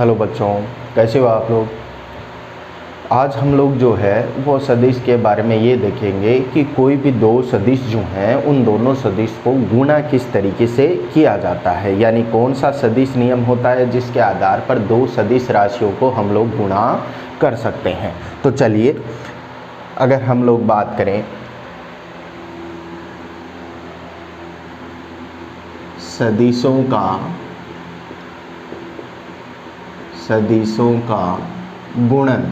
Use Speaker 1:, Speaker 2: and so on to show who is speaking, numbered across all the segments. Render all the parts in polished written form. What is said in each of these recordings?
Speaker 1: Hello बच्चों, कैसे हो आप लोग। आज हम लोग जो है वो सदिश के बारे में ये देखेंगे कि कोई भी दो सदिश जो हैं उन दोनों सदिश को गुणा किस तरीके से किया जाता है, यानी कौन सा सदिश नियम होता है जिसके आधार पर दो सदिश राशियों को हम लोग गुणा कर सकते हैं। तो चलिए, अगर हम लोग बात करें सदिशों का गुणन,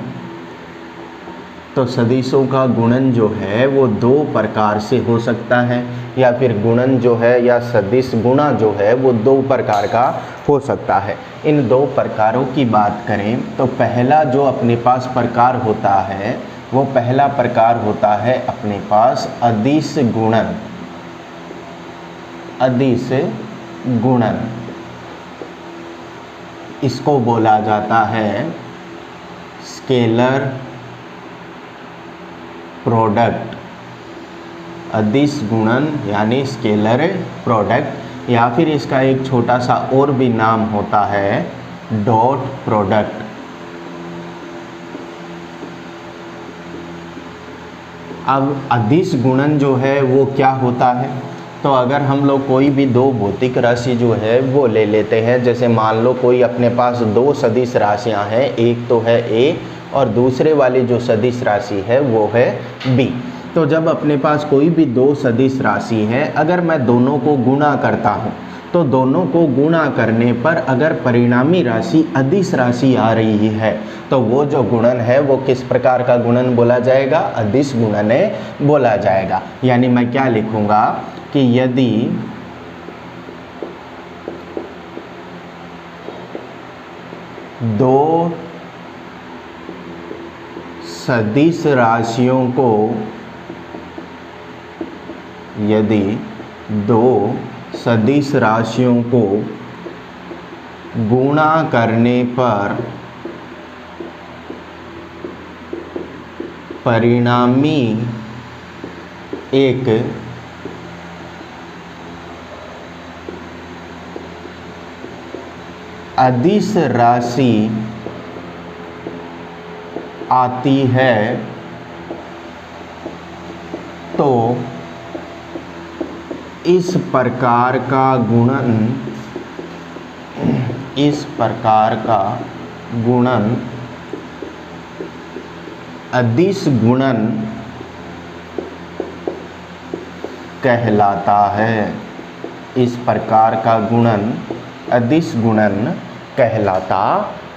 Speaker 1: तो सदिशों का गुणन जो है वो दो प्रकार से हो सकता है, या फिर गुणन जो है या सदिश गुणा जो है वो दो प्रकार का हो सकता है। इन दो प्रकारों की बात करें तो पहला जो अपने पास प्रकार होता है वो पहला प्रकार होता है अपने पास अदिश गुणन। अदिश गुणन इसको बोला जाता है स्केलर प्रोडक्ट। अदिश गुणन यानी स्केलर प्रोडक्ट, या फिर इसका एक छोटा सा और भी नाम होता है डॉट प्रोडक्ट। अब अदिश गुणन जो है वो क्या होता है, तो अगर हम लोग कोई भी दो भौतिक राशि जो है वो ले लेते हैं, जैसे मान लो कोई अपने पास दो सदिश राशियां हैं, एक तो है ए और दूसरे वाली जो सदिश राशि है वो है बी। तो जब अपने पास कोई भी दो सदिश राशि है, अगर मैं दोनों को गुणा करता हूँ तो दोनों को गुणा करने पर अगर परिणामी राशि अदिश राशि आ रही है तो वो जो गुणन है वो किस प्रकार का गुणन बोला जाएगा, अदिश गुणन बोला जाएगा। यानी मैं क्या लिखूंगा कि यदि दो सदिश राशियों को गुणा करने पर परिणामी एक अदिश राशि आती है तो इस प्रकार का गुणन अदिश गुणन कहलाता है। इस प्रकार का गुणन अदिश गुणन कहलाता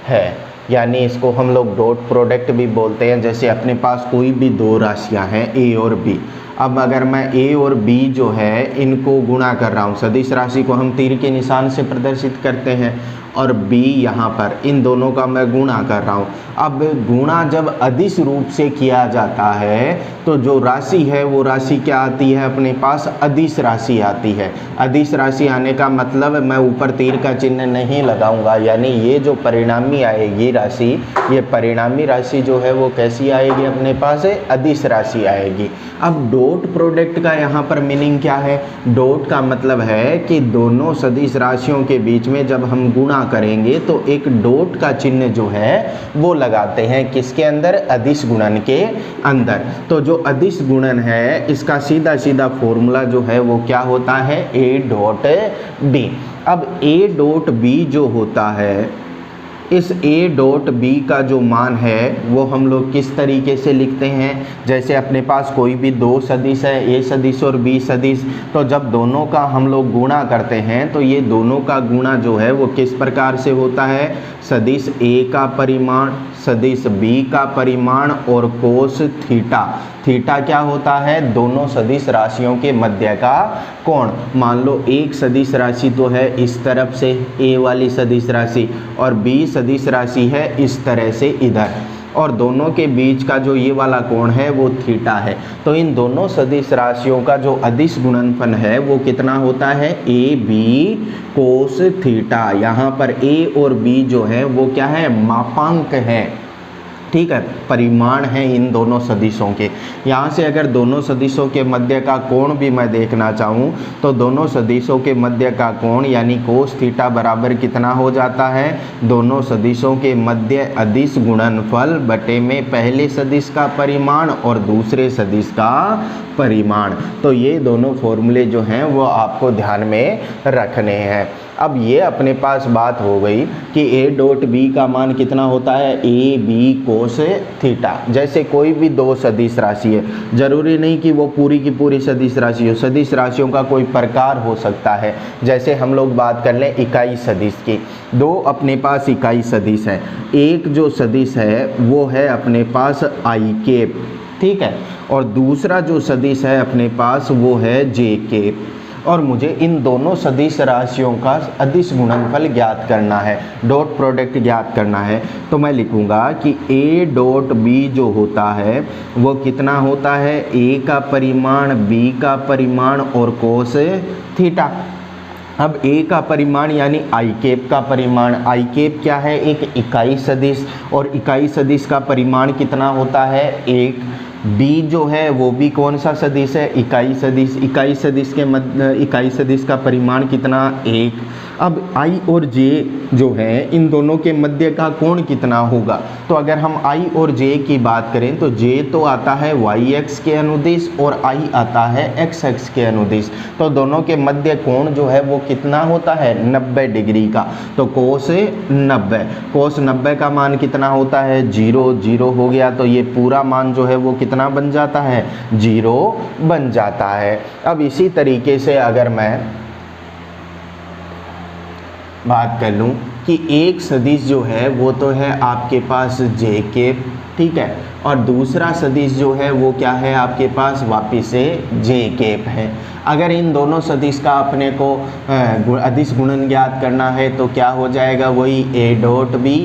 Speaker 1: है। यानी इसको हम लोग डॉट प्रोडक्ट भी बोलते हैं। जैसे अपने पास कोई भी दो राशियां हैं ए और बी, अब अगर मैं ए और बी जो है इनको गुणा कर रहा हूँ, सदिश राशि को हम तीर के निशान से प्रदर्शित करते हैं, और बी यहाँ पर इन दोनों का मैं गुणा कर रहा हूँ। अब गुणा जब अदिश रूप से किया जाता है तो जो राशि है वो राशि क्या आती है, अपने पास अदिश राशि आती है। अदिश राशि आने का मतलब मैं ऊपर तीर का चिन्ह नहीं लगाऊंगा, यानी ये जो परिणामी आएगी राशि, ये परिणामी राशि जो है वो कैसी आएगी, अपने पास अदिश राशि आएगी। अब डॉट प्रोडक्ट का यहाँ पर मीनिंग क्या है, डॉट का मतलब है कि दोनों सदिश राशियों के बीच में जब हम गुणा करेंगे तो एक डॉट का चिन्ह जो है वो लगाते हैं, किसके अंदर, अदिश गुणन के अंदर। तो जो अदिश गुणन है इसका सीधा सीधा फॉर्मूला जो है वो क्या होता है, ए डॉट बी। अब ए डॉट बी जो होता है, इस ए डॉट बी का जो मान है वो हम लोग किस तरीके से लिखते हैं, जैसे अपने पास कोई भी दो सदिश है, ए सदिश और बी सदिश, तो जब दोनों का हम लोग गुणा करते हैं तो ये दोनों का गुणा जो है वो किस प्रकार से होता है, सदिश ए का परिमाण, सदिश बी का परिमाण और कोस थीटा। थीटा क्या होता है, दोनों सदिश राशियों के मध्य का कोण। मान लो एक सदिश राशि तो है इस तरफ से ए वाली सदिश राशि, और बी सदिश राशि है इस तरह से इधर, और दोनों के बीच का जो ये वाला कोण है वो थीटा है। तो इन दोनों सदिश राशियों का जो अदिश गुणनफल है वो कितना होता है, ए बी कोस थीटा। यहाँ पर ए और बी जो है वो क्या है, मापांक है। ठीक है, परिमाण हैं इन दोनों सदिशों के। यहाँ से अगर दोनों सदिशों के मध्य का कोण भी मैं देखना चाहूँ तो दोनों सदिशों के मध्य का कोण यानी कोस थीटा बराबर कितना हो जाता है, दोनों सदिशों के मध्य अदिश गुणनफल बटे में पहले सदिश का परिमाण और दूसरे सदिश का परिमाण। तो ये दोनों फॉर्मूले जो हैं वो आपको ध्यान में रखने हैं। अब ये अपने पास बात हो गई कि ए डॉट बी का मान कितना होता है, ए बी कोस थीटा। जैसे कोई भी दो सदिश राशि है, जरूरी नहीं कि वो पूरी की पूरी सदिश राशि हो, सदिश राशियों का कोई प्रकार हो सकता है। जैसे हम लोग बात कर लें इकाई सदिश की, दो अपने पास इकाई सदिश है, एक जो सदिश है वो है अपने पास आई केप, ठीक है, और दूसरा जो सदिश है अपने पास वो है जे केप, और मुझे इन दोनों सदिश राशियों का अदिश गुणनफल ज्ञात करना है, डॉट प्रोडक्ट ज्ञात करना है। तो मैं लिखूंगा कि ए डॉट बी जो होता है वो कितना होता है, ए का परिमाण, बी का परिमाण और कोस थीटा। अब ए का परिमाण यानी आई केप का परिमाण, आई केप क्या है, एक इकाई सदिश, और इकाई सदिश का परिमाण कितना होता है, एक। बी जो है वो भी कौन सा सदिश है, इकाई सदिश, इकाई सदिश के मध्य इकाई सदिश का परिमाण कितना, एक। अब आई और जे जो है इन दोनों के मध्य का कोण कितना होगा, तो अगर हम आई और जे की बात करें तो जे तो आता है वाई एक्स के अनुदिश और आई आता है एक्स एक्स के अनुदिश, तो दोनों के मध्य कोण जो है वो कितना होता है, 90 डिग्री का। तो कोस 90, कोस 90 का मान कितना होता है, 0, 0 हो गया, तो ये पूरा मान जो है वो कितना बन जाता है, 0 बन जाता है। अब इसी तरीके से अगर मैं बात कर लूँ कि एक सदिश जो है वो तो है आपके पास जे केप, ठीक है, और दूसरा सदिश जो है वो क्या है आपके पास, वापिस से जे केप है। अगर इन दोनों सदिश का अपने को अदिश गुणन ज्ञात करना है तो क्या हो जाएगा, वही ए डॉट बी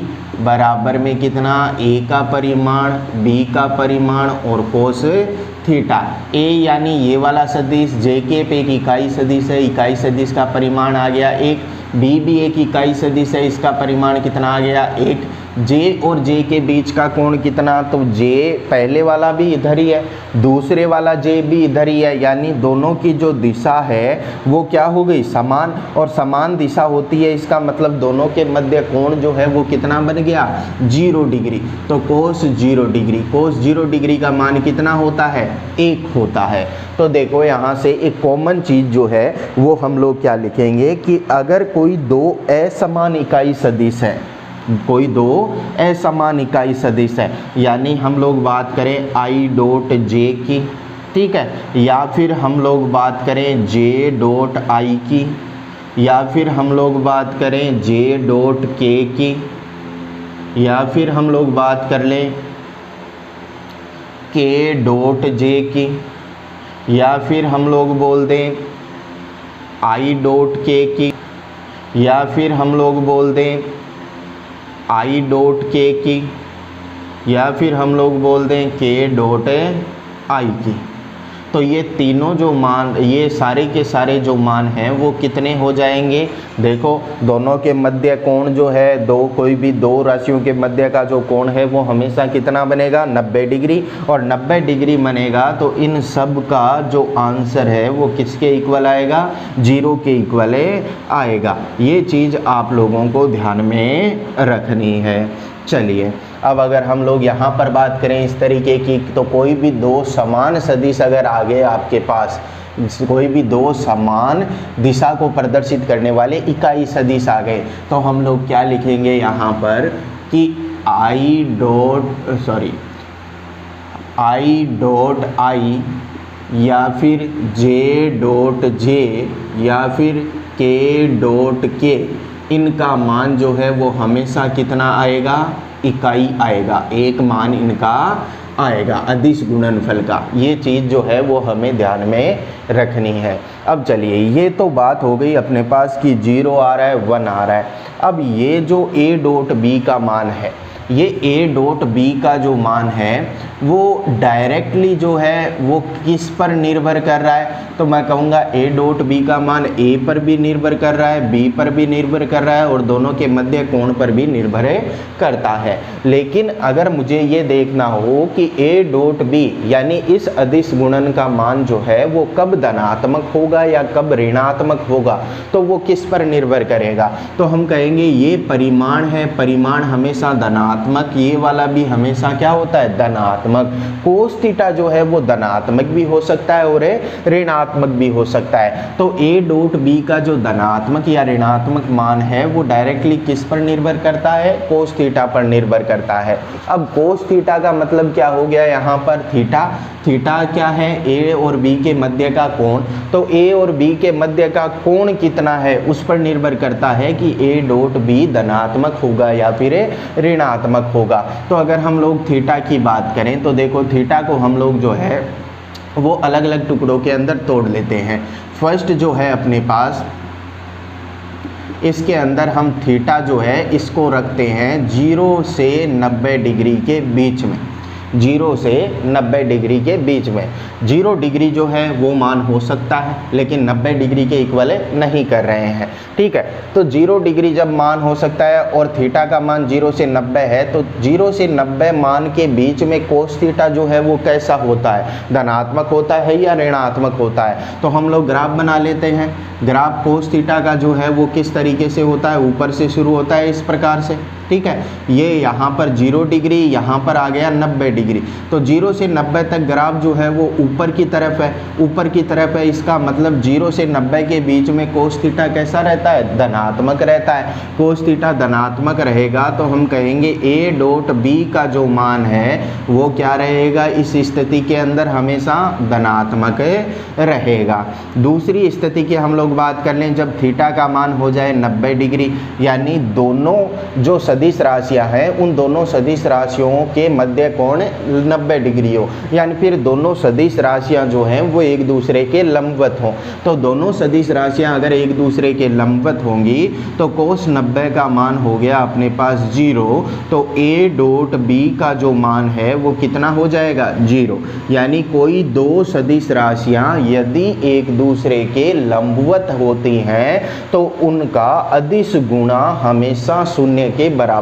Speaker 1: बराबर में कितना, ए का परिमाण, बी का परिमाण और कोस थीटा। ए यानी ये वाला सदिश, जे केप एक इकाई सदिश है, इकाई सदिश का परिमाण आ गया एक, बी भी एक इकाई सदिश है, इसका परिमाण कितना आ गया, एक। जे और जे के बीच का कोण कितना, तो जे पहले वाला भी इधर ही है, दूसरे वाला जे भी इधर ही है, यानी दोनों की जो दिशा है वो क्या हो गई, समान, और समान दिशा होती है इसका मतलब दोनों के मध्य कोण जो है वो कितना बन गया, 0 डिग्री। तो कोस 0 डिग्री, कोस 0 डिग्री का मान कितना होता है, 1 होता है। तो देखो यहाँ से एक कॉमन चीज़ जो है वो हम लोग क्या लिखेंगे कि अगर कोई दो असमान इकाई सदिश है, कोई दो असमान इकाई सदिश है, यानी हम लोग बात करें आई डॉट जे की, ठीक है, या फिर हम लोग बात करें जे डॉट आई की, या फिर हम लोग बात करें जे डॉट के की, या फिर हम लोग बात कर लें के डॉट जे की, या फिर हम लोग बोल दें आई डॉट के की, या फिर हम लोग बोल दें आई डॉट के की, या फिर हम लोग बोल दें के डॉट आई की। तो ये तीनों जो मान, ये सारे के सारे जो मान हैं वो कितने हो जाएंगे, देखो दोनों के मध्य कोण जो है, कोई भी दो राशियों के मध्य का जो कोण है वो हमेशा कितना बनेगा, 90 डिग्री, और 90 डिग्री बनेगा तो इन सब का जो आंसर है वो किसके इक्वल आएगा, 0 के इक्वल आएगा। ये चीज़ आप लोगों को ध्यान में रखनी है। चलिए अब अगर हम लोग यहाँ पर बात करें इस तरीके की, तो कोई भी दो समान सदिश अगर आ गए आपके पास, कोई भी दो समान दिशा को प्रदर्शित करने वाले इकाई सदिश आ गए, तो हम लोग क्या लिखेंगे यहाँ पर कि आई डॉट आई या फिर जे डॉट जे या फिर के डॉट के, इनका मान जो है वो हमेशा कितना आएगा, इकाई आएगा, एक मान इनका आएगा अदिश गुणनफल का। ये चीज़ जो है वो हमें ध्यान में रखनी है। अब चलिए ये तो बात हो गई अपने पास कि 0 आ रहा है, 1 आ रहा है। अब ये जो ए डॉट बी का मान है ये ए डॉट बी का जो मान है वो डायरेक्टली जो है वो किस पर निर्भर कर रहा है, तो मैं कहूँगा ए डॉट बी का मान ए पर भी निर्भर कर रहा है, बी पर भी निर्भर कर रहा है और दोनों के मध्य कोण पर भी निर्भर करता है। लेकिन अगर मुझे ये देखना हो कि ए डॉट बी यानी इस अदिश गुणन का मान जो है वो कब धनात्मक होगा या कब ऋणात्मक होगा, तो वो किस पर निर्भर करेगा, तो हम कहेंगे ये परिमाण है, परिमाण हमेशा धनात्मक, ये वाला भी हमेशा क्या होता है, धनात्मक। कोस थीटा जो है वो धनात्मक भी हो सकता है और ऋणात्मक भी हो सकता है। तो ए डॉट बी का जो धनात्मक या ऋणात्मक मान है वो डायरेक्टली किस पर निर्भर करता है, कोस थीटा पर निर्भर करता है। अब कोस थीटा का मतलब क्या हो गया यहाँ पर, थीटा, थीटा क्या है, ए और बी के मध्य का कोण, तो ए और बी के मध्य का कोण कितना है उस पर निर्भर करता है कि ए डॉट बी धनात्मक होगा या फिर ऋणात्मक होगा। तो अगर हम लोग थीटा की बात करें तो देखो थीटा को हम लोग जो है वो अलग अलग टुकड़ों के अंदर तोड़ लेते हैं। फर्स्ट जो है अपने पास इसके अंदर हम थीटा जो है इसको रखते हैं 0 से 90 डिग्री के बीच में, 0 से 90 डिग्री के बीच में। 0 डिग्री जो है वो मान हो सकता है लेकिन 90 डिग्री के इक्वल नहीं कर रहे हैं, ठीक है। तो 0 डिग्री जब मान हो सकता है और थीटा का मान 0 से 90 है, तो 0 से 90 मान के बीच में कोस थीटा जो है वो कैसा होता है, धनात्मक होता है या ऋणात्मक होता है। तो हम लोग ग्राफ बना लेते हैं। ग्राफ कोस थीटा का जो है वो किस तरीके से होता है, ऊपर से शुरू होता है इस प्रकार से, ठीक है। ये यहाँ पर 0 डिग्री, यहाँ पर आ गया 90 डिग्री, तो 0 से 90 तक ग्राफ जो है वो ऊपर की तरफ है, ऊपर की तरफ है। इसका मतलब 0 से 90 के बीच में कोस थीटा कैसा रहता है, धनात्मक रहता है। कोस थीटा धनात्मक रहेगा तो हम कहेंगे ए डॉट बी का जो मान है वो क्या रहेगा, इस स्थिति के अंदर हमेशा धनात्मक रहेगा। दूसरी स्थिति की हम लोग बात कर लें, जब थीटा का मान हो जाए 90 डिग्री, यानी दोनों जो सदिश राशियां हैं उन दोनों सदिश राशियों के मध्य कोण 90 डिग्री हो, यानी फिर दोनों सदिश राशियां जो हैं वो एक दूसरे के लंबवत हों। तो दोनों सदिश राशियां अगर एक दूसरे के लंबवत होंगी तो कोस 90 का मान हो गया अपने पास 0, तो ए डॉट बी का जो मान है वो कितना हो जाएगा, 0। यानी कोई दो सदिश राशियां यदि एक दूसरे के लंबवत होती हैं तो उनका अदिश गुणा हमेशा शून्य के बराबर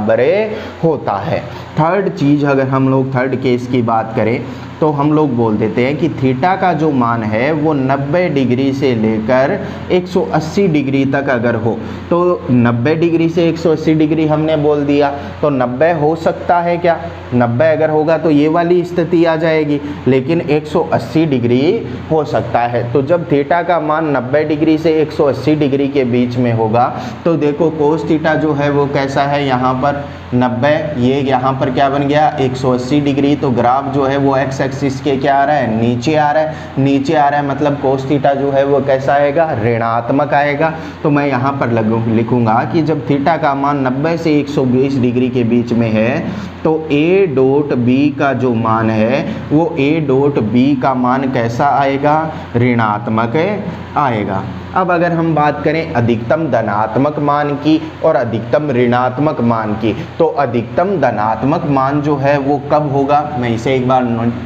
Speaker 1: होता है। थर्ड चीज, अगर हम लोग थर्ड केस की बात करें तो हम लोग बोल देते हैं कि थीटा का जो मान है वो 90 डिग्री से लेकर 180 डिग्री तक अगर हो, तो 90 डिग्री से 180 डिग्री हमने बोल दिया, तो 90 हो सकता है क्या, 90 अगर होगा तो ये वाली स्थिति आ जाएगी, लेकिन 180 डिग्री हो सकता है। तो जब थीटा का मान 90 डिग्री से 180 डिग्री के बीच में होगा तो देखो कोस थीटा जो है वो कैसा है, यहाँ पर 90, ये यहाँ पर क्या बन गया 180 डिग्री, तो ग्राफ जो है वो एक्स एक्सिस के क्या आ रहा है, नीचे आ रहा है, नीचे आ रहा है, मतलब कोस थीटा जो है वो कैसा आएगा, ऋणात्मक आएगा। तो मैं यहाँ पर लिखूंगा कि जब थीटा का मान 90 से 120 डिग्री के बीच में है तो ए डॉट बी का जो मान है वो ए डॉट बी का मान कैसा आएगा, ऋणात्मक आएगा। अब अगर हम बात करें अधिकतम धनात्मक मान की और अधिकतम ऋणात्मक मान की, तो अधिकतम धनात्मक मान जो है वो कब होगा, मैं इसे एक बार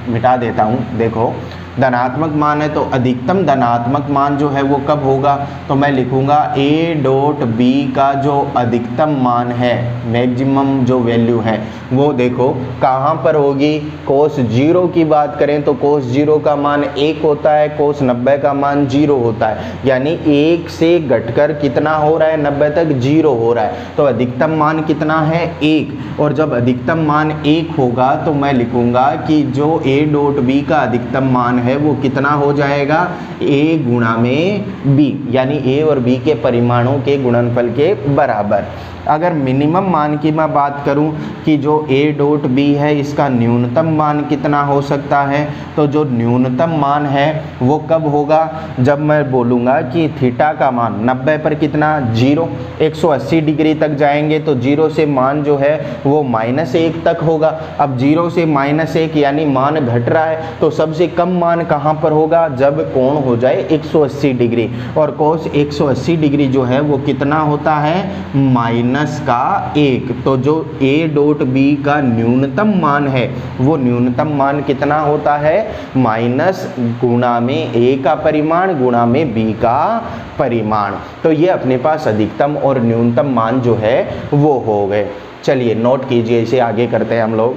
Speaker 1: मिटा देता हूँ। देखो धनात्मक मान है तो अधिकतम धनात्मक मान जो है वो कब होगा, तो मैं लिखूंगा ए डॉट बी का जो अधिकतम मान है, मैक्सिमम जो वैल्यू है वो देखो कहाँ पर होगी, कोस 0 की बात करें तो कोस 0 का मान 1 होता है, कोस 90 का मान 0 होता है, यानी 1 से घटकर कितना हो रहा है, 90 तक 0 हो रहा है, तो अधिकतम मान कितना है 1। और जब अधिकतम मान 1 होगा तो मैं लिखूंगा कि जो ए डॉट बी का अधिकतम मान है वो कितना हो जाएगा, ए गुणा में बी, यानी ए और बी के परिमाणों के गुणनफल के बराबर। अगर मिनिमम मान की मैं बात करूं कि जो ए डॉट बी है इसका न्यूनतम मान कितना हो सकता है, तो जो न्यूनतम मान है वो कब होगा, जब मैं बोलूँगा कि थीटा का मान 90 पर कितना 0, 180 डिग्री तक जाएंगे तो 0 से मान जो है वो -1 तक होगा। अब 0 से -1 यानी मान घट रहा है, तो सबसे कम मान कहाँ पर होगा, जब कोण हो जाए 180 डिग्री, और कोस 180 डिग्री जो है वो कितना होता है, माइनस का 1। तो जो a डॉट b का न्यूनतम मान है वो न्यूनतम मान कितना होता है, माइनस गुणा में a का परिमाण गुणा में b का परिमाण। तो ये अपने पास अधिकतम और न्यूनतम मान जो है वो हो गए। चलिए नोट कीजिए, इसे आगे करते हैं हम लोग।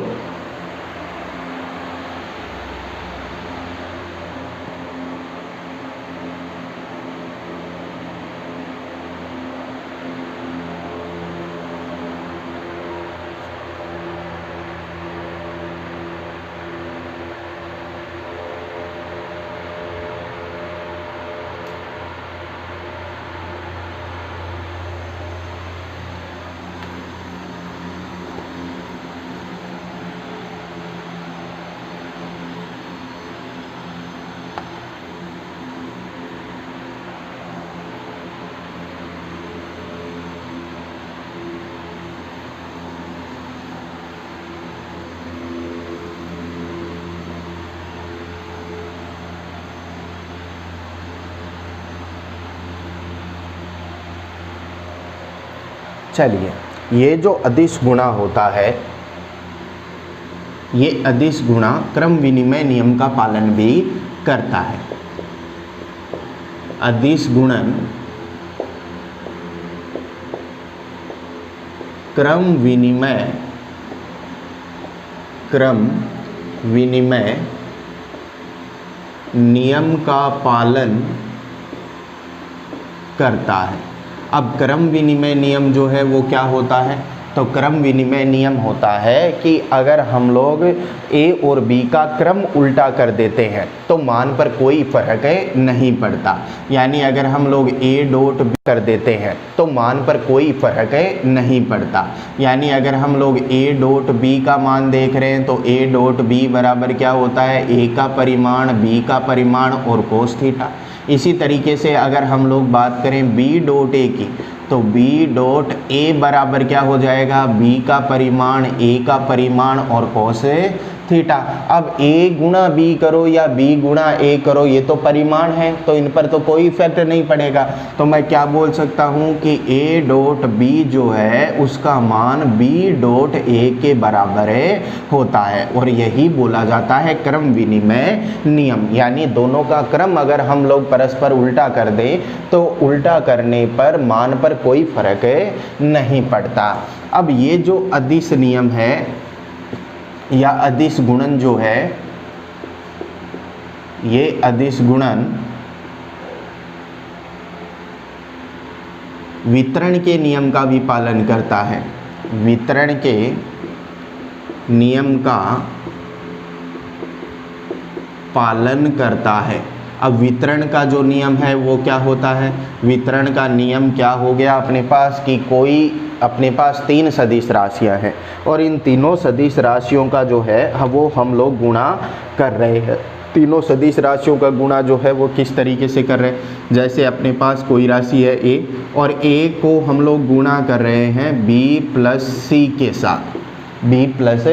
Speaker 1: चलिए, ये जो अदिश गुणा होता है, ये अदिश गुणा क्रम विनिमय नियम का पालन भी करता है। अदिश गुणन क्रम विनिमय नियम का पालन करता है। अब क्रम विनिमय नियम जो है वो क्या होता है, तो क्रम विनिमय नियम होता है कि अगर हम लोग a और b का क्रम उल्टा कर देते हैं तो मान पर कोई फर्क नहीं पड़ता। यानी अगर हम लोग a डॉट b कर देते हैं तो मान पर कोई फर्क नहीं पड़ता। यानी अगर हम लोग a डॉट b का मान देख रहे हैं तो a डॉट b बराबर क्या होता है, a का परिमाण b का परिमाण और कोस थीटा। इसी तरीके से अगर हम लोग बात करें b डॉट a की तो b डॉट a बराबर क्या हो जाएगा, b का परिमाण a का परिमाण और कोस थीटा। अब a गुणा b करो या b गुणा a करो, ये तो परिमाण है तो इन पर तो कोई इफेक्ट नहीं पड़ेगा। तो मैं क्या बोल सकता हूँ कि a डॉट b जो है उसका मान b डॉट a के बराबर होता है और यही बोला जाता है क्रम विनिमय नियम। यानी दोनों का क्रम अगर हम लोग परस्पर उल्टा कर दें तो उल्टा करने पर मान पर कोई फर्क नहीं पड़ता। अब ये जो अदिश नियम है या अदिश गुणन जो है, ये अदिश गुणन वितरण के नियम का भी पालन करता है। वितरण के नियम का पालन करता है। अब वितरण का जो नियम है वो क्या होता है, वितरण का नियम क्या हो गया अपने पास कि कोई अपने पास 3 सदिश राशियां हैं और इन तीनों सदिश राशियों का जो है वो हम लोग गुणा कर रहे हैं। तीनों सदिश राशियों का गुणा जो है वो किस तरीके से कर रहे हैं, जैसे अपने पास कोई राशि है a और a को हम लोग गुणा कर रहे हैं b प्लस c के साथ, b प्लस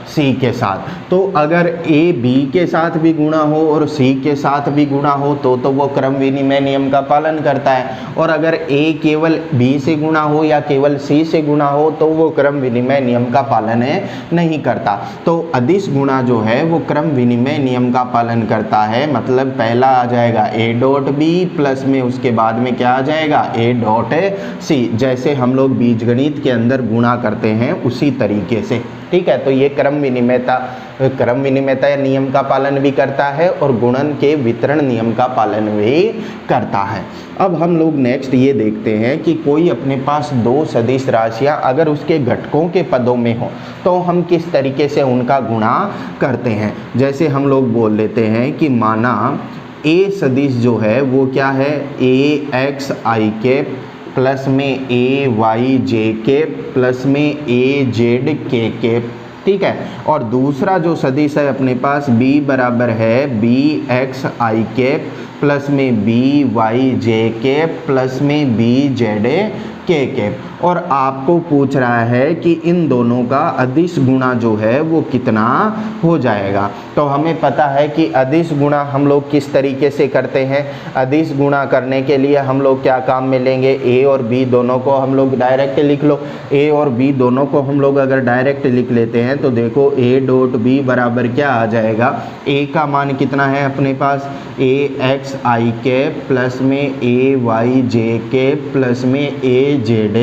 Speaker 1: c के साथ। तो अगर a b के साथ भी गुणा हो और c के साथ भी गुणा हो तो वो क्रम विनिमय नियम का पालन करता है। और अगर a केवल b से गुणा हो या केवल c से गुणा हो तो वो क्रम विनिमय नियम का पालन नहीं करता। तो अदिश गुणा जो है वो क्रम विनिमय नियम का पालन करता है। मतलब पहला आ जाएगा a डॉट b प्लस में उसके बाद में क्या आ जाएगा, a डॉट c। जैसे हम लोग बीजगणित के अंदर गुणा करते हैं उसी तरीके से, ठीक है। तो ये क्रम विनिमयता नियम का पालन भी करता है और गुणन के वितरण नियम का पालन भी करता है। अब हम लोग नेक्स्ट ये देखते हैं कि कोई अपने पास 2 सदिश राशियां अगर उसके घटकों के पदों में हो तो हम किस तरीके से उनका गुणा करते हैं। जैसे हम लोग बोल लेते हैं कि माना a सदिश जो है वो क्या है, ax i के प्लस में ay j प्लस में az k, ठीक है। और दूसरा जो सदिश है अपने पास b बराबर है bx i प्लस में बी वाई जे के प्लस में बी जेड के कैप। और आपको पूछ रहा है कि इन दोनों का अदिश गुणा जो है वो कितना हो जाएगा। तो हमें पता है कि अदिश गुणा हम लोग किस तरीके से करते हैं। अदिश गुणा करने के लिए हम लोग क्या काम में लेंगे, ए और बी दोनों को हम लोग डायरेक्ट लिख लो। ए और बी दोनों को हम लोग अगर डायरेक्ट लिख लेते हैं तो देखो ए डॉट बी बराबर क्या आ जाएगा, ए का मान कितना है अपने पास, ए एक्स आई के प्लस में ए वाई जे के प्लस में ए जेड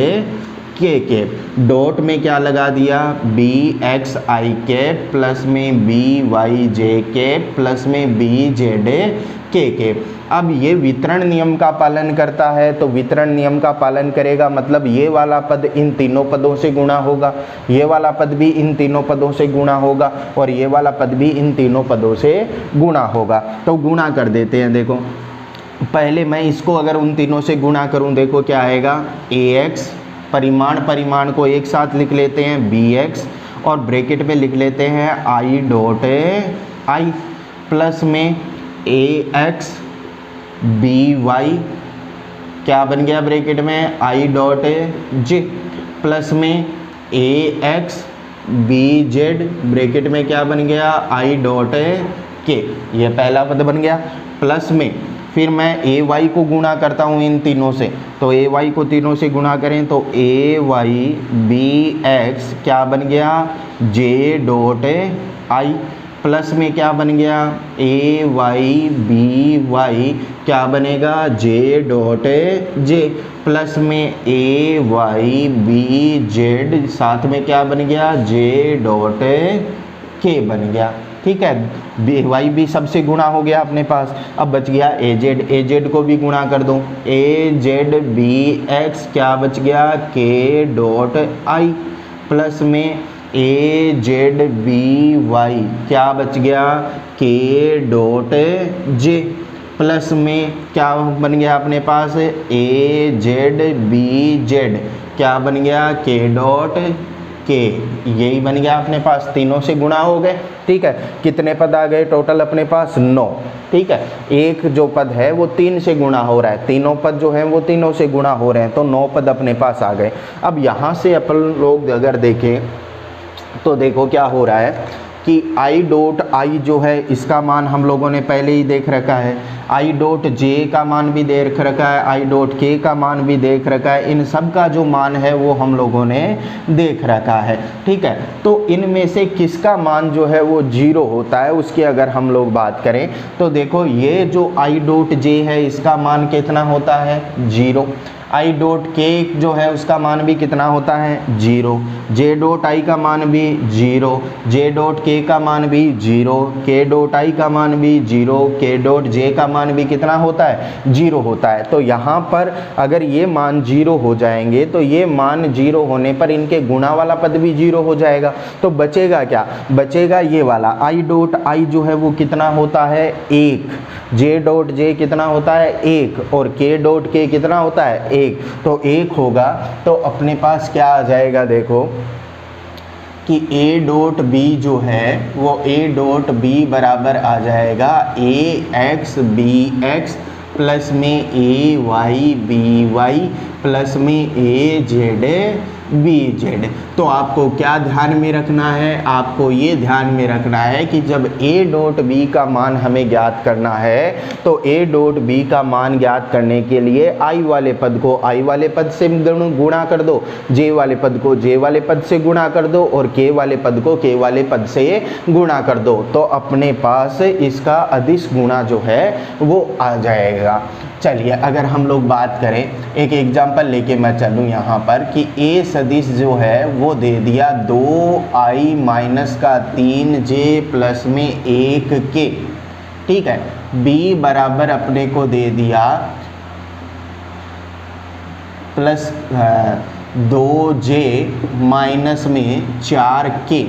Speaker 1: के डॉट में क्या लगा दिया, बी एक्स आई के प्लस में बी वाई जे के प्लस में बी जेड के। अब ये वितरण नियम का पालन करता है, तो वितरण नियम का पालन करेगा मतलब ये वाला पद इन तीनों पदों से गुणा होगा, ये वाला पद भी इन तीनों पदों से गुणा होगा और ये वाला पद भी इन तीनों पदों से गुणा होगा। तो गुणा कर देते हैं। देखो पहले मैं इसको अगर उन तीनों से गुणा करूं, देखो क्या आएगा, ए एक्स परिमाण को एक साथ लिख लेते हैं बी एक्स और ब्रैकेट में लिख लेते हैं आई डॉट आई प्लस में ए एक्स बी वाई क्या बन गया ब्रैकेट में आई डॉट जे प्लस में ए एक्स बी जेड ब्रैकेट में क्या बन गया आई डॉट के, ये पहला पद बन गया। प्लस में फिर मैं ए वाई को गुणा करता हूँ इन तीनों से, तो ए वाई को तीनों से गुणा करें तो ए वाई बी एक्स क्या बन गया जे डॉट आई प्लस में क्या बन गया ए वाई बी वाई क्या बनेगा जे डॉट जे प्लस में ए वाई बी जेड साथ में क्या बन गया जे डॉट के बन गया। ठीक है, बी वाई भी सबसे गुणा हो गया अपने पास। अब बच गया ए जेड को भी गुणा कर दूं, ए जेड बी एक्स क्या बच गया के डॉट आई प्लस में ए जेड बी वाई क्या बच गया के डॉट जे प्लस में क्या बन गया अपने पास ए जेड बी जेड क्या बन गया के डॉट के, यही बन गया अपने पास, तीनों से गुणा हो गए। ठीक है, कितने पद आ गए टोटल अपने पास 9। ठीक है, एक जो पद है वो 3 से गुणा हो रहा है, तीनों पद जो हैं वो तीनों से गुणा हो रहे हैं, तो 9 पद अपने पास आ गए। अब यहाँ से अपन लोग अगर देखें तो देखो क्या हो रहा है कि आई डॉट आई जो है इसका मान हम लोगों ने पहले ही देख रखा है, आई डॉट जे का मान भी देख रखा है, आई डॉट के का मान भी देख रखा है, इन सब का जो मान है वो हम लोगों ने देख रखा है। ठीक है, तो इनमें से किसका मान जो है वो 0 होता है उसकी अगर हम लोग बात करें तो देखो ये जो आई डॉट जे है इसका मान कितना होता है 0, आई डॉट के जो है उसका मान भी कितना होता है 0, जे डॉट आई का मान भी 0, जे डॉट के का मान भी 0, के डॉट आई का मान भी 0, के डॉट जे का मान भी कितना होता है 0 होता है। तो यहाँ पर अगर ये मान 0 हो जाएंगे तो ये मान 0 होने पर इनके गुणा वाला पद भी 0 हो जाएगा। तो बचेगा क्या, बचेगा ये वाला आई डॉट आई जो है वो कितना होता है 1, जे डॉट जे कितना होता है 1 और के डॉट के कितना होता है 1, तो 1 होगा। तो अपने पास क्या आ जाएगा देखो कि ए डॉट बी जो है वो ए डॉट बी बराबर आ जाएगा ए एक्स बी एक्स प्लस में ए वाई बी वाई प्लस में ए जेड बी जेड। तो आपको क्या ध्यान में रखना है, आपको ये ध्यान में रखना है कि जब ए डॉट बी का मान हमें ज्ञात करना है तो ए डॉट बी का मान ज्ञात करने के लिए आई वाले पद को आई वाले पद से गुणा कर दो, जे वाले पद को जे वाले पद से गुणा कर दो और के वाले पद को के वाले पद से गुणा कर दो। तो अपने पास इसका अदिश गुणा जो है वो आ जाएगा। चलिए अगर हम लोग बात करें एक एग्जाम्पल लेके मैं चलूँ यहाँ पर कि ए सदिश जो है वो दे दिया 2i माइनस का 3j प्लस में 1k। ठीक है, b बराबर अपने को दे दिया प्लस 2j माइनस में 4k,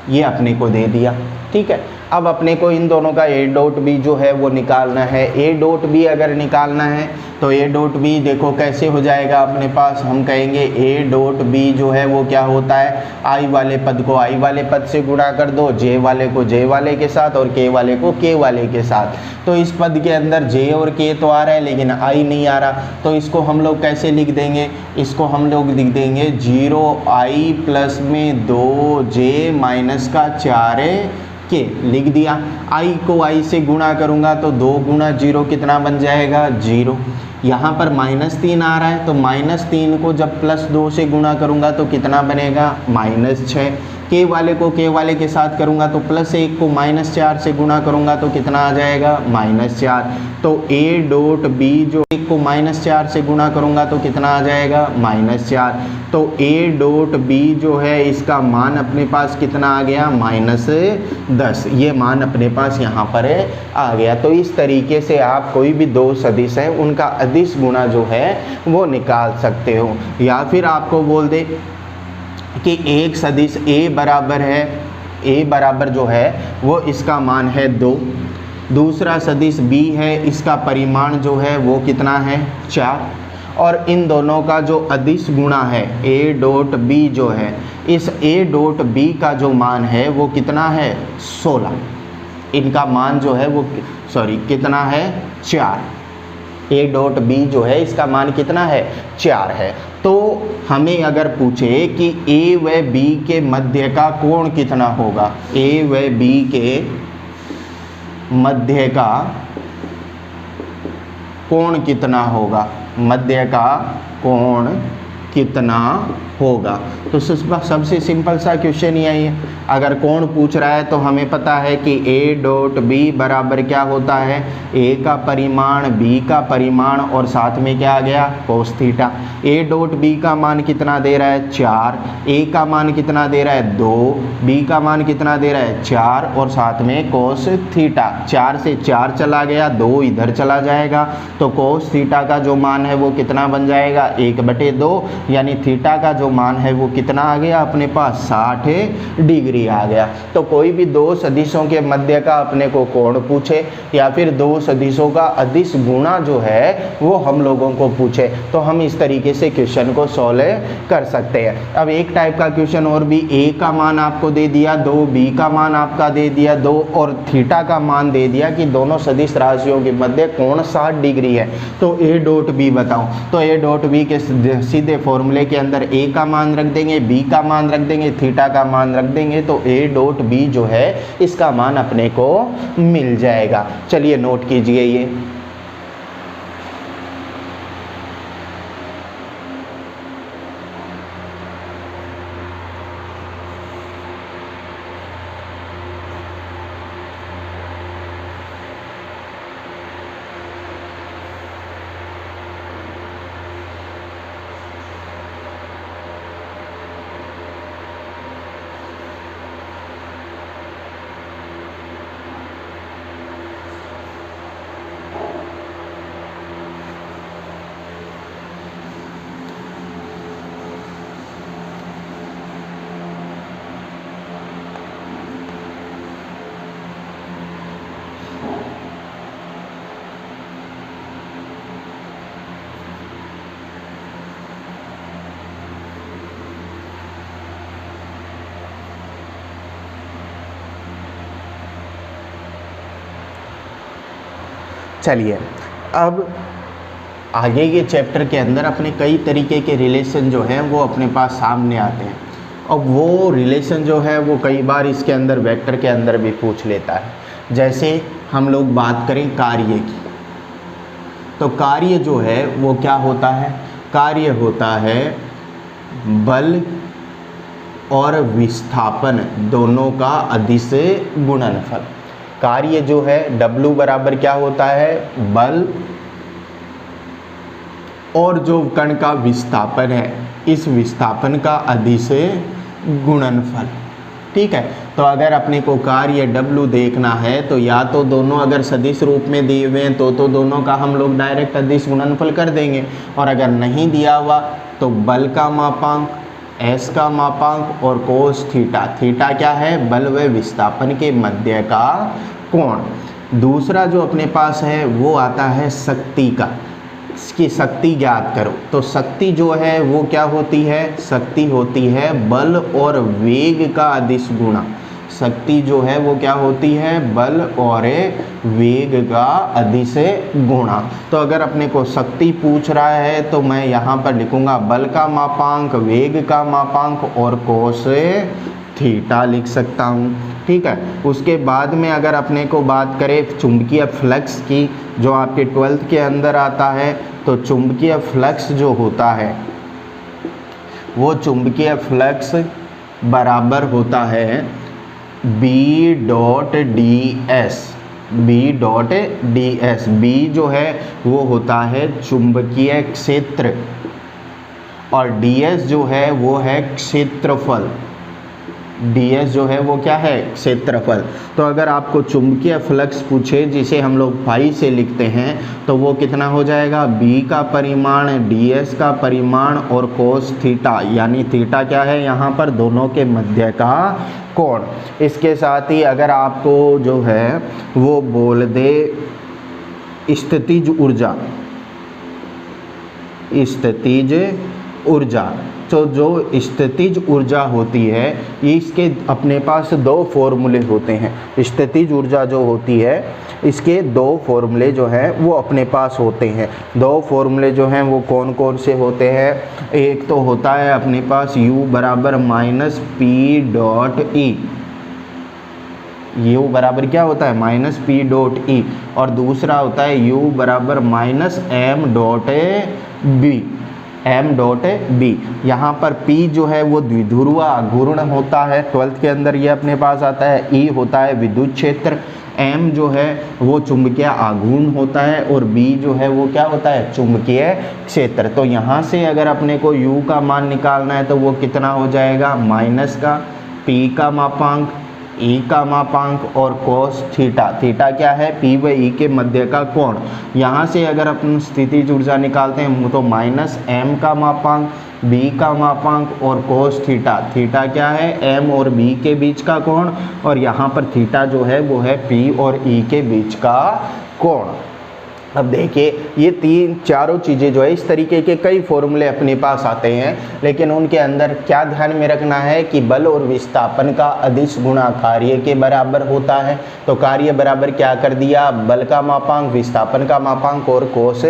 Speaker 1: ये अपने को दे दिया। ठीक है। अब अपने को इन दोनों का ए डॉट बी जो है वो निकालना है। ए डॉट बी अगर निकालना है तो ए डॉट बी देखो कैसे हो जाएगा अपने पास, हम कहेंगे ए डॉट बी जो है वो क्या होता है, आई वाले पद को आई वाले पद से गुणा कर दो, जे वाले को जे वाले के साथ और के वाले को के वाले के साथ। तो इस पद के अंदर जे और के तो आ रहा है लेकिन आई नहीं आ रहा, तो इसको हम लोग कैसे लिख देंगे, इसको हम लोग लिख देंगे 0i प्लस में 2j माइनस का 4 के लिख दिया। i को i से गुणा करूंगा तो 2 गुणा 0 कितना बन जाएगा 0। यहाँ पर -3 आ रहा है तो -3 को जब +2 से गुणा करूंगा तो कितना बनेगा -6। के वाले को के वाले के साथ करूंगा तो +1 को -4 से गुणा करूंगा तो कितना आ जाएगा -4। तो a डॉट बी जो 1 को -4 से गुणा करूंगा तो कितना आ जाएगा -4। तो a डॉट बी जो है इसका मान अपने पास कितना आ गया -10, ये मान अपने पास यहाँ पर आ गया। तो इस तरीके से आप कोई भी दो सदिश हैं उनका अदिश गुणा जो है वो निकाल सकते हो। या फिर आपको बोल दे कि एक सदिश a बराबर है, a बराबर जो है वो इसका मान है 2, दूसरा सदिश b है इसका परिमाण जो है वो कितना है 4, और इन दोनों का जो अदिश गुणा है a डॉट b जो है, इस a डॉट b का जो मान है वो कितना है 16, इनका मान जो है वो कितना है 4। a डॉट बी जो है इसका मान कितना है 4 है। तो हमें अगर पूछे कि a व b के मध्य का कोण कितना होगा, a व b के मध्य का कोण कितना होगा, मध्य का कोण कितना होगा, तो सबसे सिंपल सा क्वेश्चन यही है। अगर कोण पूछ रहा है तो हमें पता है कि a डॉट बी बराबर क्या होता है, a का परिमाण b का परिमाण और साथ में क्या आ गया cos theta. a dot b का मान कितना दे रहा है 4, a का मान कितना दे रहा है 2, b का मान कितना दे रहा है 4 और साथ में कोस थीटा। 4 से 4 चला गया, 2 इधर चला जाएगा, तो कोस थीटा का जो मान है वो कितना बन जाएगा 1/2, यानी थीटा का जो मान है वो कितना आ गया अपने पास 60 डिग्री आ गया। तो कोई भी दो सदिशों के मध्य का अपने को कोण पूछे या फिर दो सदिशों का अदिश गुणा जो है वो हम लोगों को पूछे तो हम इस तरीके से क्वेश्चन को सॉल्व कर सकते हैं। अब एक टाइप का क्वेश्चन और भी, a का मान आपको दे दिया 2, b का मान आपका दे दिया 2 और थीटा का मान दे दिया कि दोनों सदिश राशियों के मध्य कोण 60 डिग्री है, तो a डॉट b बताओ। तो a डॉट b के सीधे फॉर्मूले के अंदर a का मान रख देंगे, b का मान रख देंगे, थीटा का मान रख देंगे, तो a डॉट b जो है इसका मान अपने को मिल जाएगा। चलिए नोट कीजिए ये। चलिए अब आगे के चैप्टर के अंदर अपने कई तरीके के रिलेशन जो हैं वो अपने पास सामने आते हैं, और वो रिलेशन जो है वो कई बार इसके अंदर वेक्टर के अंदर भी पूछ लेता है। जैसे हम लोग बात करें कार्य की, तो कार्य जो है वो क्या होता है, कार्य होता है बल और विस्थापन दोनों का अदिश गुणनफल। कार्य जो है W बराबर क्या होता है बल और जो कण का विस्थापन है इस विस्थापन का अदिश गुणनफल। ठीक है, तो अगर अपने को कार्य W देखना है तो या तो दोनों अगर सदिश रूप में दिए हुए हैं तो दोनों का हम लोग डायरेक्ट अदिश गुणनफल कर देंगे, और अगर नहीं दिया हुआ तो बल का मापांक एस का मापांक और कोस थीटा, थीटा क्या है, बल व विस्थापन के मध्य का कोण। दूसरा जो अपने पास है वो आता है शक्ति का, इसकी शक्ति ज्ञात करो। तो शक्ति जो है वो क्या होती है, शक्ति होती है बल और वेग का अदिश गुणा। शक्ति जो है वो क्या होती है, बल और वेग का अदिश गुणा। तो अगर अपने को शक्ति पूछ रहा है तो मैं यहाँ पर लिखूंगा बल का मापांक, वेग का मापांक और कोस थीटा लिख सकता हूँ। ठीक है, उसके बाद में अगर अपने को बात करें चुंबकीय फ्लक्स की, जो आपके 12th के अंदर आता है, तो चुंबकीय फ्लक्स जो होता है वो चुंबकीय फ्लक्स बराबर होता है B dot D S. B dot D S, B जो है वो होता है चुंबकीय क्षेत्र और डी एस जो है वो है क्षेत्रफल। ds जो है वो क्या है, क्षेत्रफल। तो अगर आपको चुंबकीय फ्लक्स पूछे जिसे हम लोग फाई से लिखते हैं तो वो कितना हो जाएगा, b का परिमाण, ds का परिमाण और कोस थीटा, यानी थीटा क्या है यहाँ पर, दोनों के मध्य का कोण। इसके साथ ही अगर आपको जो है वो बोल दे स्थितिज ऊर्जा, स्थितिज ऊर्जा, तो जो स्थितिज ऊर्जा होती है इसके अपने पास दो फॉर्मूले होते हैं। स्थितिज ऊर्जा जो होती है इसके दो फॉर्मूले जो हैं वो अपने पास होते हैं। दो फॉर्मूले जो हैं वो कौन कौन से होते हैं, एक तो होता है अपने पास u बराबर माइनस पी डॉट ई, u बराबर क्या होता है, माइनस पी डॉट ई, और दूसरा होता है u बराबर minus M dot B, m dot B. यहाँ पर p जो है वो द्विध्रुव आघूर्ण होता है, 12th के अंदर ये अपने पास आता है। e होता है विद्युत क्षेत्र, m जो है वो चुंबकीय आघूर्ण होता है और b जो है वो क्या होता है, चुंबकीय क्षेत्र। तो यहाँ से अगर अपने को u का मान निकालना है तो वो कितना हो जाएगा, माइनस का p का मापांक, e का मापांक और कोस थीटा, थीटा क्या है, p व e के मध्य का कोण। यहाँ से अगर अपन स्थितिज ऊर्जा निकालते हैं तो माइनस m का मापांक, b का मापांक और कोस थीटा, थीटा क्या है, m और b के बीच का कोण, और यहाँ पर थीटा जो है वो है p और e के बीच का कोण। अब देखिए ये तीन चारों चीज़ें जो है इस तरीके के कई फॉर्मूले अपने पास आते हैं, लेकिन उनके अंदर क्या ध्यान में रखना है कि बल और विस्थापन का अदिश गुणा कार्य के बराबर होता है। तो कार्य बराबर क्या कर दिया, बल का मापांक, विस्थापन का मापांक और कोस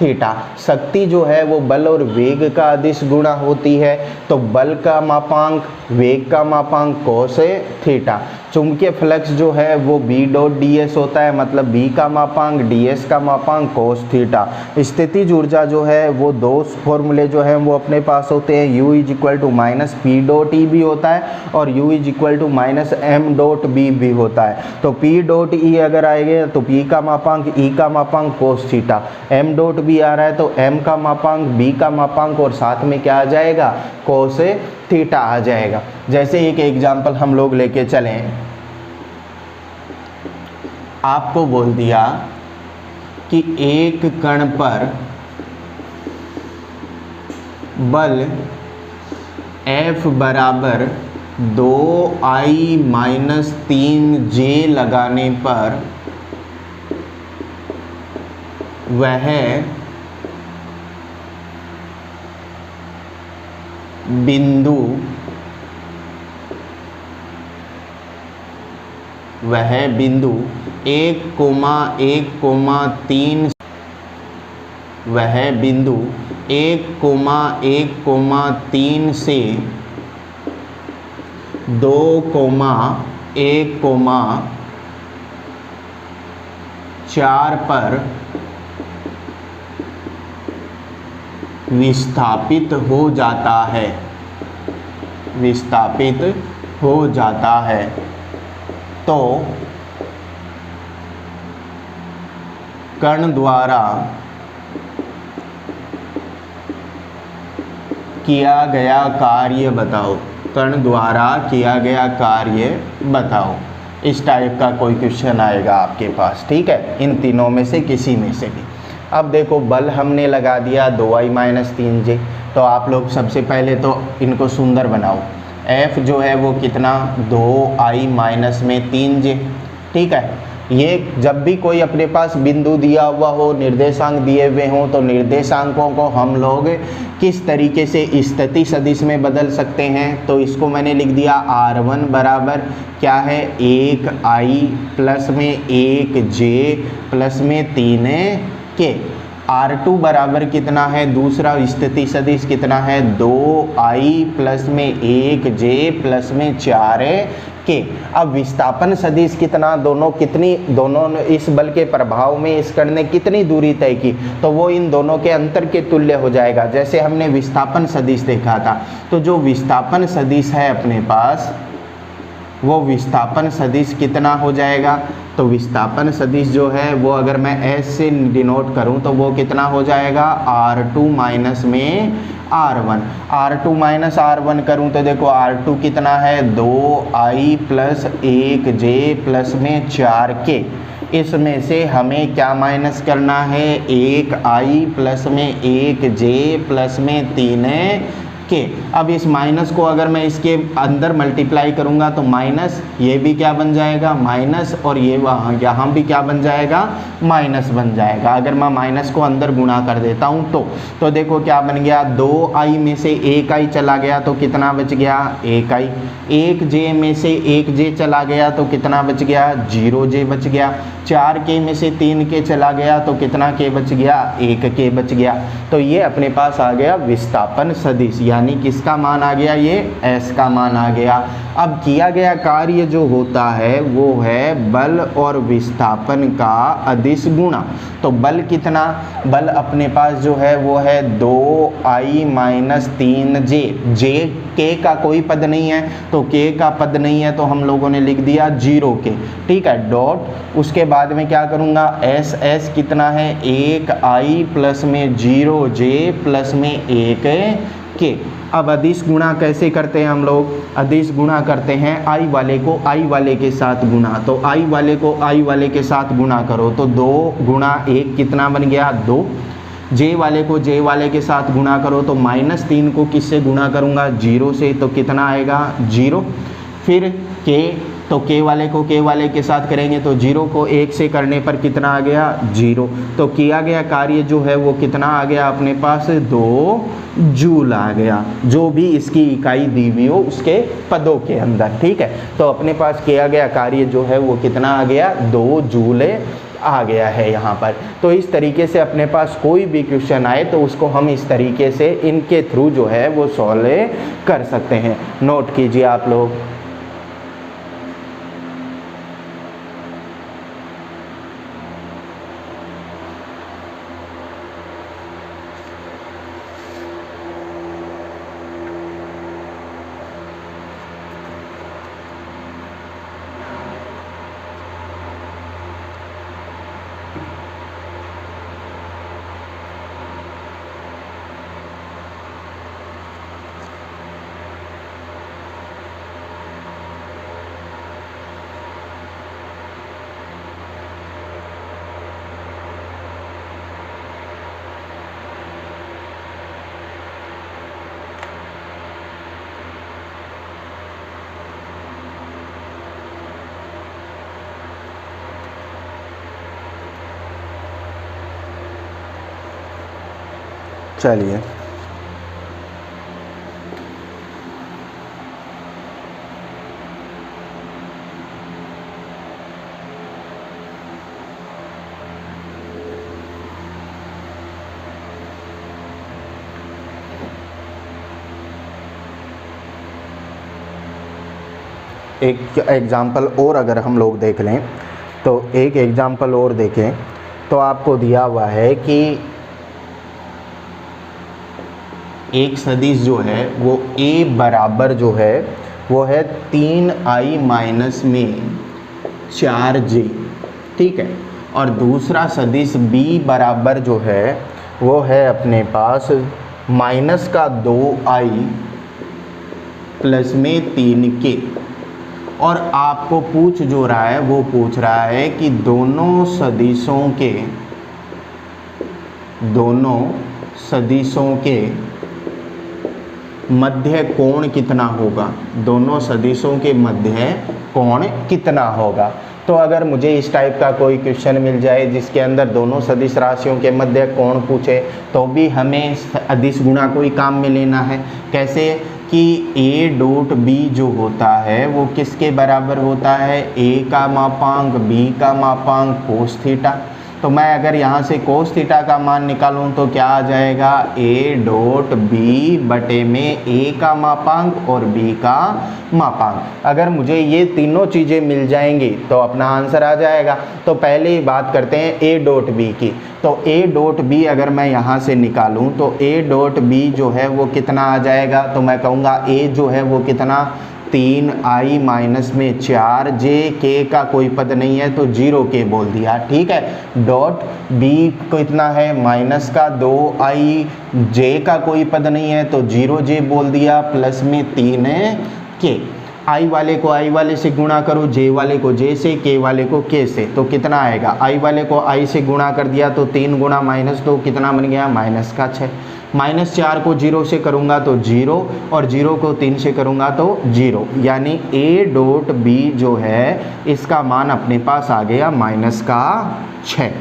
Speaker 1: थीटा। शक्ति जो है वो बल और वेग का अदिश गुणा होती है, तो बल का मापांक, वेग का मापांक, कोस थीटा। चुंबकीय फ्लक्स जो है वो b डॉट डी एस होता है, मतलब b का मापांक, ds का मापांक, कोस थीटा। स्थितिज ऊर्जा जो है वो दो फॉर्मूले जो हैं वो अपने पास होते हैं, u is equal to minus P dot E भी होता है और u is equal to minus M dot B भी होता है। तो p डॉट ई अगर आएगा तो p का मापांक, e का मापांक, cos theta. m dot B आ रहा है तो m का मापांक, b का मापांक और साथ में क्या आ जाएगा, कोस थीटा आ जाएगा। जैसे एक एग्जाम्पल हम लोग लेके चलें, आपको बोल दिया कि एक कण पर बल F बराबर 2I माइनस 3J लगाने पर वह बिंदु 1,1,3 वह बिंदु 1,1,3 से 2,1,4 पर विस्थापित हो जाता है, विस्थापित हो जाता है। तो कण द्वारा किया गया कार्य बताओ, कण द्वारा किया गया कार्य बताओ। इस टाइप का कोई क्वेश्चन आएगा आपके पास, ठीक है, इन तीनों में से किसी में से भी। अब देखो बल हमने लगा दिया 2I माइनस 3J, तो आप लोग सबसे पहले तो इनको सुंदर बनाओ। f जो है वो कितना 2i माइनस में 3j, ठीक है। ये जब भी कोई अपने पास बिंदु दिया हुआ हो, निर्देशांक दिए हुए हों, तो निर्देशांकों को हम लोग किस तरीके से स्थिति सदिश में बदल सकते हैं। तो इसको मैंने लिख दिया r1 बराबर क्या है 1i प्लस में 1j प्लस में 3k। r2 बराबर कितना है, दूसरा स्थिति सदिश कितना है 2i प्लस में 1j प्लस में 4k। अब विस्थापन सदिश कितना, दोनों ने इस बल के प्रभाव में इस कण ने कितनी दूरी तय की, तो वो इन दोनों के अंतर के तुल्य हो जाएगा। जैसे हमने विस्थापन सदिश देखा था, तो जो विस्थापन सदिश है अपने पास, वो विस्थापन सदिश कितना हो जाएगा, तो विस्थापन सदिश जो है वो अगर मैं s से डिनोट करूं तो वो कितना हो जाएगा r2 माइनस में r1। r2 माइनस r1 करूं तो देखो r2 कितना है 2i प्लस 1j प्लस में 4k। इसमें से हमें क्या माइनस करना है 1i प्लस में 1j प्लस में 3k। अब इस माइनस को अगर मैं इसके अंदर मल्टीप्लाई करूंगा तो माइनस, ये भी क्या बन जाएगा माइनस, और ये वहाँ यहाँ भी क्या बन जाएगा माइनस बन जाएगा। अगर मैं माइनस को अंदर गुणा कर देता हूँ तो देखो क्या बन गया 2i में से 1i चला गया तो कितना बच गया 1i, 1j में से 1j चला गया तो कितना बच गया 0j बच गया, 4k में से 3k चला गया तो कितना k बच गया 1k बच गया। तो ये अपने पास आ गया विस्थापन सदिश, यानी किसका मान आ गया, ये s का मान आ गया। अब किया गया कार्य जो होता है वो है बल और विस्थापन का अदिश गुणा। तो बल कितना, बल अपने पास जो है वो है 2i minus 3j, j k का कोई पद नहीं है, तो k का पद नहीं है तो हम लोगों ने लिख दिया 0k, ठीक है, डॉट। उसके बाद में क्या करूँगा s कितना है 1i प्लस में 0j प्लस में 1k। अब अदिश गुणा कैसे करते हैं हम लोग, अदिश गुणा करते हैं i वाले को i वाले के साथ गुणा। तो i वाले को i वाले के साथ गुणा करो तो 2 गुणा 1 कितना बन गया 2, j वाले को j वाले के साथ गुणा करो तो -3 को किससे गुणा करूँगा 0 से, तो कितना आएगा 0। फिर k, तो k वाले को k वाले के साथ करेंगे तो 0 को 1 से करने पर कितना आ गया 0। तो किया गया कार्य जो है वो कितना आ गया अपने पास 2 जूल आ गया, जो भी इसकी इकाई दी हुई हो उसके पदों के अंदर, ठीक है। तो अपने पास किया गया कार्य जो है वो कितना आ गया 2 जूल आ गया है यहाँ पर। तो इस तरीके से अपने पास कोई भी क्वेश्चन आए तो उसको हम इस तरीके से इनके थ्रू जो है वो सॉल्व कर सकते हैं। नोट कीजिए आप लोग। चलिए एक एग्जाम्पल और अगर हम लोग देख लें तो एक एग्जाम्पल और देखें तो आपको दिया हुआ है कि एक सदिश जो है वो a बराबर जो है वो है 3i माइनस में 4j, ठीक है। और दूसरा सदिश b बराबर जो है वो है अपने पास माइनस का 2i प्लस में 3k। और आपको पूछ जो रहा है वो पूछ रहा है कि दोनों सदिशों के मध्य कोण कितना होगा, दोनों सदिशों के मध्य कोण कितना होगा। तो अगर मुझे इस टाइप का कोई क्वेश्चन मिल जाए जिसके अंदर दोनों सदिश राशियों के मध्य कोण पूछे, तो भी हमें अदिश गुणा को ही काम में लेना है। कैसे कि ए डॉट बी जो होता है वो किसके बराबर होता है, ए का मापांक बी का मापांक कोस थीटा। तो मैं अगर यहाँ से कोस थीटा का मान निकालूं तो क्या आ जाएगा, ए डॉट बी बटे में ए का मापांक और बी का मापांक। अगर मुझे ये तीनों चीज़ें मिल जाएंगी तो अपना आंसर आ जाएगा। तो पहले ही बात करते हैं ए डॉट बी की। तो ए डॉट बी अगर मैं यहाँ से निकालूं तो ए डॉट बी जो है वो कितना आ जाएगा, तो मैं कहूँगा ए जो है वो कितना 3i माइनस में 4j, के का कोई पद नहीं है तो 0k बोल दिया, ठीक है। डॉट बी कितना है माइनस का 2i, j का कोई पद नहीं है तो 0j बोल दिया, प्लस में 3k। i वाले को i वाले से गुणा करो, j वाले को j से, k वाले को k से, तो कितना आएगा, i वाले को i से गुणा कर दिया तो 3 गुणा -2 कितना बन गया, -6। -4 को 0 से करूँगा तो 0 और 0 को 3 से करूँगा तो 0, यानी a डॉट b जो है इसका मान अपने पास आ गया -6,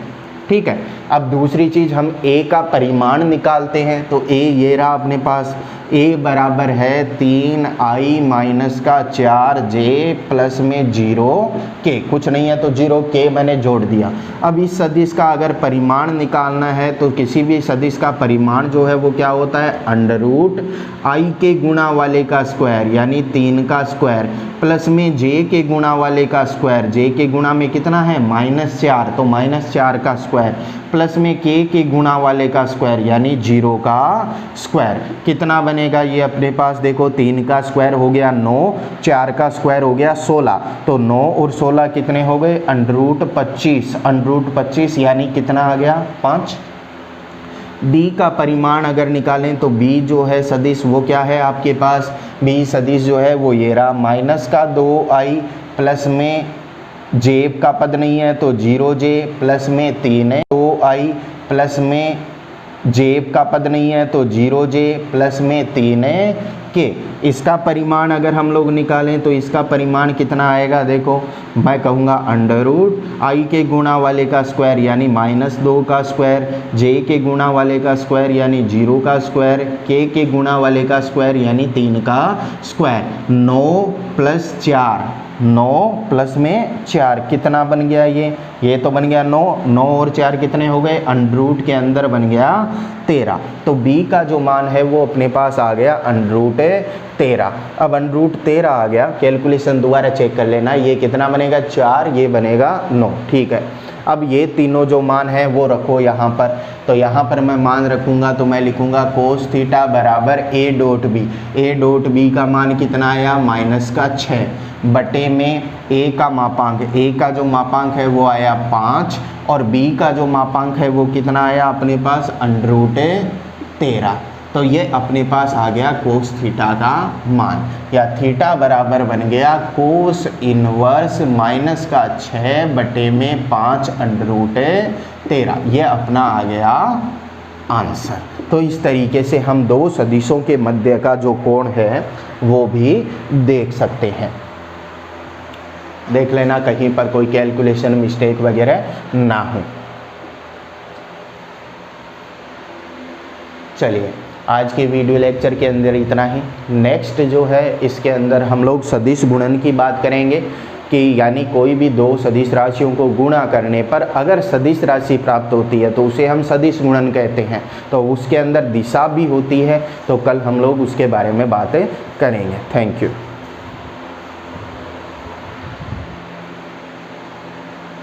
Speaker 1: ठीक है। अब दूसरी चीज़ हम a का परिमाण निकालते हैं। तो a ये रहा अपने पास, a बराबर है 3i माइनस का 4j प्लस में 0k, कुछ नहीं है तो 0k मैंने जोड़ दिया। अब इस सदिश का अगर परिमाण निकालना है तो किसी भी सदिश का परिमाण जो है वो क्या होता है, अंडर रूट i के गुणा वाले का स्क्वायर यानी 3 का स्क्वायर प्लस में j के गुणा वाले का स्क्वायर, j के गुणा में कितना है -4 तो -4 का स्क्वायर प्लस में k के गुणा वाले का स्क्वायर यानी 0 का स्क्वायर। कितना बनेगा ये अपने पास, देखो 3 का स्क्वायर हो गया 9, 4 का स्क्वायर हो गया 16, तो 9 और 16 कितने हो गए, √25, √25 यानी कितना आ गया 5। b का परिमाण अगर निकालें तो b जो है सदिश वो क्या है आपके पास, b सदिश जो है वो ये रहा, माइनस का 2i प्लस में j का पद नहीं है तो 0j प्लस में 3 है, 2i प्लस में j का पद नहीं है तो 0j प्लस में 3k। इसका परिमाण अगर हम लोग निकालें तो इसका परिमाण कितना आएगा, देखो मैं कहूँगा √i के गुणा वाले का स्क्वायर यानी -2 का स्क्वायर, j के गुणा वाले का स्क्वायर यानी 0 का स्क्वायर, k के गुणा वाले का स्क्वायर यानी 3 का स्क्वायर। 9 + 4, 9 प्लस में 4 कितना बन गया, ये तो बन गया 9, 9 और 4 कितने हो गए, अंडर के अंदर बन गया 13। तो b का जो मान है वो अपने पास आ गया √13। अब √13 आ गया, कैलकुलेशन दोबारा चेक कर लेना, ये कितना बनेगा 4, ये बनेगा 9, ठीक है। अब ये तीनों जो मान है वो रखो यहाँ पर, तो यहाँ पर मैं मान रखूँगा तो मैं लिखूँगा कोस थीटा बराबर a dot B. a dot B का मान कितना आया -6 बटे में a का मापांक, a का जो मापांक है वो आया 5 और b का जो मापांक है वो कितना आया अपने पास √13। तो ये अपने पास आ गया कोस थीटा का मान, या थीटा बराबर बन गया कोस इनवर्स -6 बटे में 5 √13। ये अपना आ गया आंसर। तो इस तरीके से हम दो सदिशों के मध्य का जो कोण है वो भी देख सकते हैं। देख लेना कहीं पर कोई कैलकुलेशन मिस्टेक वगैरह ना हो। चलिए आज के वीडियो लेक्चर के अंदर इतना ही। नेक्स्ट जो है इसके अंदर हम लोग सदिश गुणन की बात करेंगे कि यानी कोई भी दो सदिश राशियों को गुणा करने पर अगर सदिश राशि प्राप्त होती है तो उसे हम सदिश गुणन कहते हैं। तो उसके अंदर दिशा भी होती है, तो कल हम लोग उसके बारे में बातें करेंगे। Thank you.